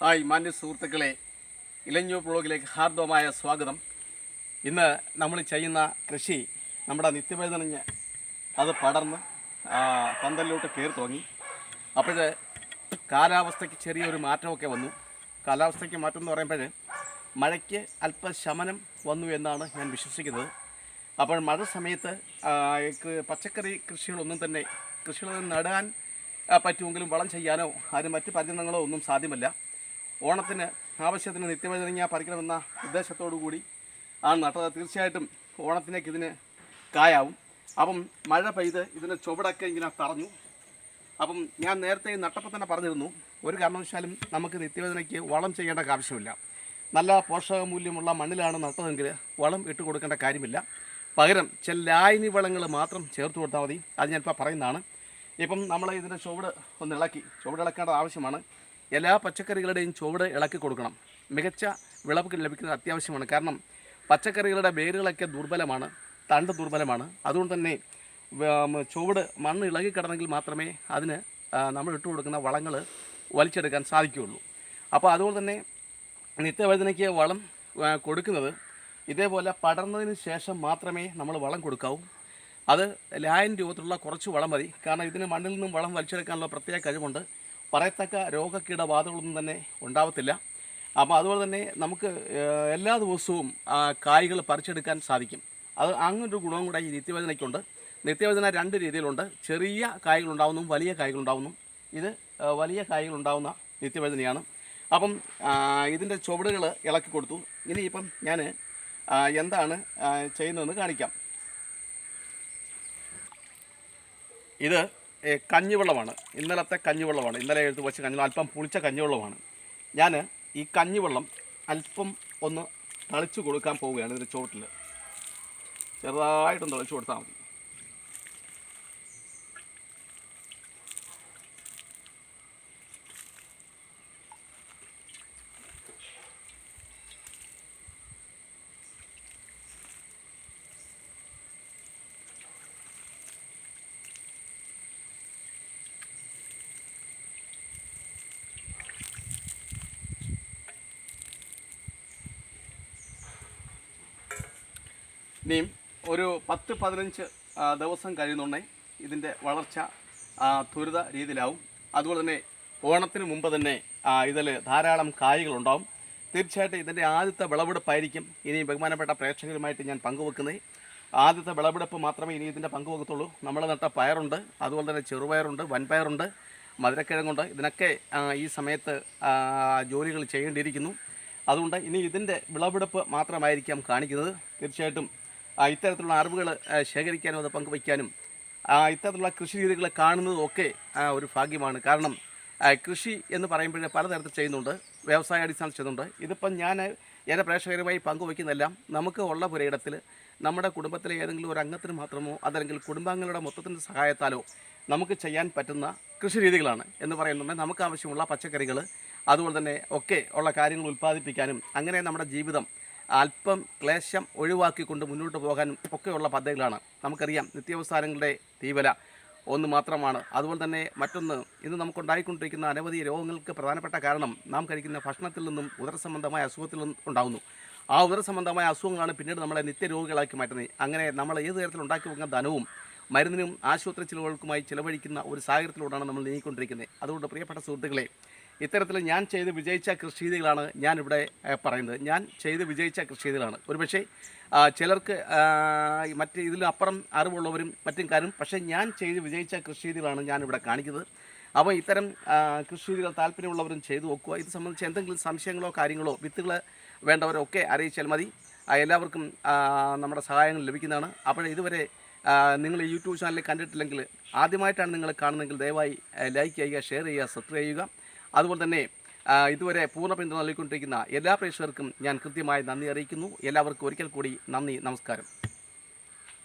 Hi മാന്യ സുഹൃത്തുക്കളെ, ഇലഞ്ഞൂർ ബ്ലോഗിലേക്ക് ഹാർദവമായ സ്വാഗതം. ഇന്ന് നമ്മൾ ചെയ്യുന്ന കൃഷി നമ്മുടെ നിത്യവഴുതനഞ്ഞ് അത് പടർന്ന് പന്തലിലോട്ട് കയറി തുടങ്ങി. അപ്പോൾ കാലാവസ്ഥയ്ക്ക് ചെറിയൊരു മാറ്റമൊക്കെ വന്നു. കാലാവസ്ഥയ്ക്ക് മാറ്റം എന്ന് പറയുമ്പോൾ മഴയ്ക്ക് അല്പ ശമനം വന്നു എന്നാണ് ഞാൻ വിശ്വസിക്കുന്നത്. അപ്പോൾ മഴ സമയത്ത് പച്ചക്കറി കൃഷികളൊന്നും തന്നെ നടാൻ പറ്റുമെങ്കിലും വളം ചെയ്യാനോ അതിന് മറ്റ് പരിചരണങ്ങളോ ഒന്നും സാധ്യമല്ല. ഓണത്തിന് ആവശ്യത്തിന് നിത്യവഴുതനങ്ങ പറിക്കണമെന്ന ഉദ്ദേശത്തോടു കൂടി ആണ് നട്ടത്. തീർച്ചയായിട്ടും ഓണത്തിനേക്ക് ഇതിന് കായാവും. അപ്പം മഴ പെയ്ത് ഇതിൻ്റെ ചുവടൊക്കെ ഇങ്ങനെ തറഞ്ഞു. അപ്പം ഞാൻ നേരത്തെ നട്ടപ്പോൾ തന്നെ പറഞ്ഞിരുന്നു, ഒരു കാരണവശാലും നമുക്ക് നിത്യവഴുതനയ്ക്ക് വളം ചെയ്യേണ്ട ആവശ്യമില്ല. നല്ല പോഷകമൂല്യമുള്ള മണ്ണിലാണ് നട്ടതെങ്കിൽ വളം ഇട്ട് കൊടുക്കേണ്ട കാര്യമില്ല. പകരം ചില ലായനി വളങ്ങൾ മാത്രം ചേർത്ത് കൊടുത്താൽ മതി. അത് ഞാനിപ്പോൾ പറയുന്നതാണ്. ഇപ്പം നമ്മൾ ഇതിൻ്റെ ചുവട് ഇളക്കേണ്ട ആവശ്യമാണ്. എല്ലാ പച്ചക്കറികളുടെയും ചുവട് ഇളക്കി കൊടുക്കണം. മികച്ച വിളവ് ലഭിക്കുന്നത് അത്യാവശ്യമാണ്. കാരണം പച്ചക്കറികളുടെ വേരുകളൊക്കെ ദുർബലമാണ്, തണ്ട് ദുർബലമാണ്. അതുകൊണ്ട് തന്നെ ചുവട് മണ്ണ് ഇളകി കിടന്നെങ്കിൽ മാത്രമേ അതിന് നമ്മൾ ഇട്ട് കൊടുക്കുന്ന വളങ്ങൾ വലിച്ചെടുക്കാൻ സാധിക്കുകയുള്ളൂ. അപ്പോൾ അതുകൊണ്ട് തന്നെ നിത്യവഴുതനയ്ക്ക് വളം കൊടുക്കുന്നത് ഇതേപോലെ പടർന്നതിന് ശേഷം മാത്രമേ നമ്മൾ വളം കൊടുക്കാവൂ. അത് ലായനി രൂപത്തിലുള്ള കുറച്ച് വളം മതി. കാരണം ഇതിന് മണ്ണിൽ നിന്നും വളം വലിച്ചെടുക്കാനുള്ള പ്രത്യേക കഴിവുണ്ട്. പറയത്തക്ക രോഗകീടബാധകളൊന്നും തന്നെ ഉണ്ടാവത്തില്ല. അപ്പോൾ അതുപോലെ തന്നെ നമുക്ക് എല്ലാ ദിവസവും കായ്കൾ പറിച്ചെടുക്കാൻ സാധിക്കും. അത് അങ്ങനൊരു ഗുണവും കൂടെ ഈ നിത്യവഴുതനയ്ക്കുണ്ട്. നിത്യവഴുതന രണ്ട് രീതിയിലുണ്ട്. ചെറിയ കായ്കളുണ്ടാവുന്നു, വലിയ കായ്കളുണ്ടാവുന്നു. ഇത് വലിയ കായ്കളുണ്ടാവുന്ന നിത്യവഴുതനയാണ്. അപ്പം ഇതിൻ്റെ ചുവടുകൾ ഇളക്കി കൊടുത്തു. ഇനിയിപ്പം ഞാൻ എന്താണ് ചെയ്യുന്നതെന്ന് കാണിക്കാം. ഇത് കഞ്ഞിവെള്ളമാണ്. ഇന്നലത്തെ കഞ്ഞിവെള്ളമാണ്. ഇന്നലെ എടുത്ത് വെച്ച കഞ്ഞിവെള്ളം അല്പം പുളിച്ച കഞ്ഞിവെള്ളമാണ്. ഞാൻ ഈ കഞ്ഞിവെള്ളം അല്പം ഒന്ന് തളിച്ചു കൊടുക്കാൻ പോവുകയാണ്. ഇതിൻ്റെ ചുവട്ടിൽ ചെറുതായിട്ടൊന്ന് തളിച്ചു കൊടുത്താൽ മതി. ഇനിയും ഒരു 10-15 ദിവസം കഴിയുന്നുണ്ടെങ്കിൽ ഇതിൻ്റെ വളർച്ച ത്വരിത രീതിയിലാവും. അതുപോലെ തന്നെ ഓണത്തിന് മുമ്പ് തന്നെ ഇതിൽ ധാരാളം കായ്കളുണ്ടാവും. തീർച്ചയായിട്ടും ഇതിൻ്റെ ആദ്യത്തെ വിളവെടുപ്പായിരിക്കും ഇനി ബഹുമാനപ്പെട്ട പ്രേക്ഷകരുമായിട്ട് ഞാൻ പങ്കുവെക്കുന്നത്. ആദ്യത്തെ വിളവെടുപ്പ് മാത്രമേ ഇനി ഇതിൻ്റെ പങ്കുവെക്കത്തുള്ളൂ. നമ്മൾ നട്ട പയറുണ്ട്, അതുപോലെ തന്നെ ചെറുപയറുണ്ട്, വൻപയറുണ്ട്, മധുരക്കിഴങ്ങുണ്ട്. ഇതിനൊക്കെ ഈ സമയത്ത് ജോലികൾ ചെയ്യേണ്ടിയിരിക്കുന്നു. അതുകൊണ്ട് ഇനി ഇതിൻ്റെ വിളവെടുപ്പ് മാത്രമായിരിക്കാം കാണിക്കുന്നത്. തീർച്ചയായിട്ടും ഇത്തരത്തിലുള്ള അറിവുകൾ ശേഖരിക്കാനും അത് പങ്കുവയ്ക്കാനും ഇത്തരത്തിലുള്ള കൃഷി രീതികൾ കാണുന്നതും ഒക്കെ ഒരു ഭാഗ്യമാണ്. കാരണം കൃഷി എന്ന് പറയുമ്പോൾ പലതരത്തിൽ ചെയ്യുന്നുണ്ട്, വ്യവസായ അടിസ്ഥാനം ചെയ്യുന്നുണ്ട്. ഇതിപ്പം ഞാൻ എൻ്റെ പ്രേക്ഷകരുമായി പങ്കുവയ്ക്കുന്നതെല്ലാം നമുക്ക് ഉള്ള പുരയിടത്തിൽ നമ്മുടെ കുടുംബത്തിലെ ഏതെങ്കിലും ഒരു അംഗത്തിന് മാത്രമോ അതല്ലെങ്കിൽ കുടുംബാംഗങ്ങളുടെ മൊത്തത്തിൻ്റെ സഹായത്താലോ നമുക്ക് ചെയ്യാൻ പറ്റുന്ന കൃഷി രീതികളാണ് എന്ന് പറയുന്നുണ്ടെങ്കിൽ നമുക്ക് ആവശ്യമുള്ള പച്ചക്കറികൾ അതുപോലെ തന്നെ ഒക്കെ ഉള്ള കാര്യങ്ങൾ ഉൽപ്പാദിപ്പിക്കാനും അങ്ങനെ നമ്മുടെ ജീവിതം അല്പം ക്ലേശം ഒഴിവാക്കിക്കൊണ്ട് മുന്നോട്ട് പോകാനും ഒക്കെയുള്ള പദ്ധതികളാണ്. നമുക്കറിയാം നിത്യാവസാനങ്ങളുടെ തീവല ഒന്ന് മാത്രമാണ്. അതുപോലെ തന്നെ മറ്റൊന്ന്, ഇന്ന് നമുക്കുണ്ടായിക്കൊണ്ടിരിക്കുന്ന അനവധി രോഗങ്ങൾക്ക് പ്രധാനപ്പെട്ട കാരണം നാം കഴിക്കുന്ന ഭക്ഷണത്തിൽ നിന്നും ഉദരസംബന്ധമായ അസുഖത്തിൽ നിന്നും ഉണ്ടാകുന്നു. ആ ഉദരസംബന്ധമായ അസുഖങ്ങളാണ് പിന്നീട് നമ്മളെ നിത്യരോഗികളാക്കി മാറ്റുന്നത്. അങ്ങനെ നമ്മൾ ഏത് തരത്തിൽ ഉണ്ടാക്കി വെക്കുന്ന ധനവും മരുന്നിനും ആശുപത്രി ചിലവുകൾക്കുമായി ചിലവഴിക്കുന്ന ഒരു സാഹചര്യത്തിലൂടെയാണ് നമ്മൾ നീങ്ങിക്കൊണ്ടിരിക്കുന്നത്. അതുകൊണ്ട് പ്രിയപ്പെട്ട സുഹൃത്തുക്കളെ, ഇത്തരത്തിൽ ഞാൻ ചെയ്ത് വിജയിച്ച കൃഷി രീതികളാണ് ഞാനിവിടെ പറയുന്നത്. ഞാൻ ചെയ്ത് വിജയിച്ച കൃഷി രീതികളാണ്. ഒരുപക്ഷെ ചിലർക്ക് മറ്റ് ഇതിലപ്പുറം അറിവുള്ളവരും മറ്റും കാര്യം, പക്ഷേ ഞാൻ ചെയ്ത് വിജയിച്ച കൃഷി രീതികളാണ് ഞാനിവിടെ കാണിക്കുന്നത്. അപ്പോൾ ഇത്തരം കൃഷി രീതികൾ താല്പര്യമുള്ളവരും ചെയ്തു നോക്കുക. ഇത് സംബന്ധിച്ച് എന്തെങ്കിലും സംശയങ്ങളോ കാര്യങ്ങളോ വിത്തുകൾ വേണ്ടവരോ ഒക്കെ അറിയിച്ചാൽ മതി. എല്ലാവർക്കും നമ്മുടെ സഹായങ്ങൾ ലഭിക്കുന്നതാണ്. അപ്പോൾ ഇതുവരെ നിങ്ങൾ ഈ യൂട്യൂബ് ചാനൽ കണ്ടിട്ടില്ലെങ്കിൽ, ആദ്യമായിട്ടാണ് നിങ്ങൾ കാണുന്നതെങ്കിൽ ദയവായി ലൈക്ക് ചെയ്യുക, ഷെയർ ചെയ്യുക, സബ്സ്ക്രൈബ് ചെയ്യുക. അതുപോലെ തന്നെ ഇതുവരെ പൂർണ്ണ പിന്തുണ നൽകിക്കൊണ്ടിരിക്കുന്ന എല്ലാ പ്രേക്ഷകർക്കും ഞാൻ കൃത്യമായി നന്ദി അറിയിക്കുന്നു. എല്ലാവർക്കും ഒരിക്കൽ കൂടി നന്ദി, നമസ്കാരം.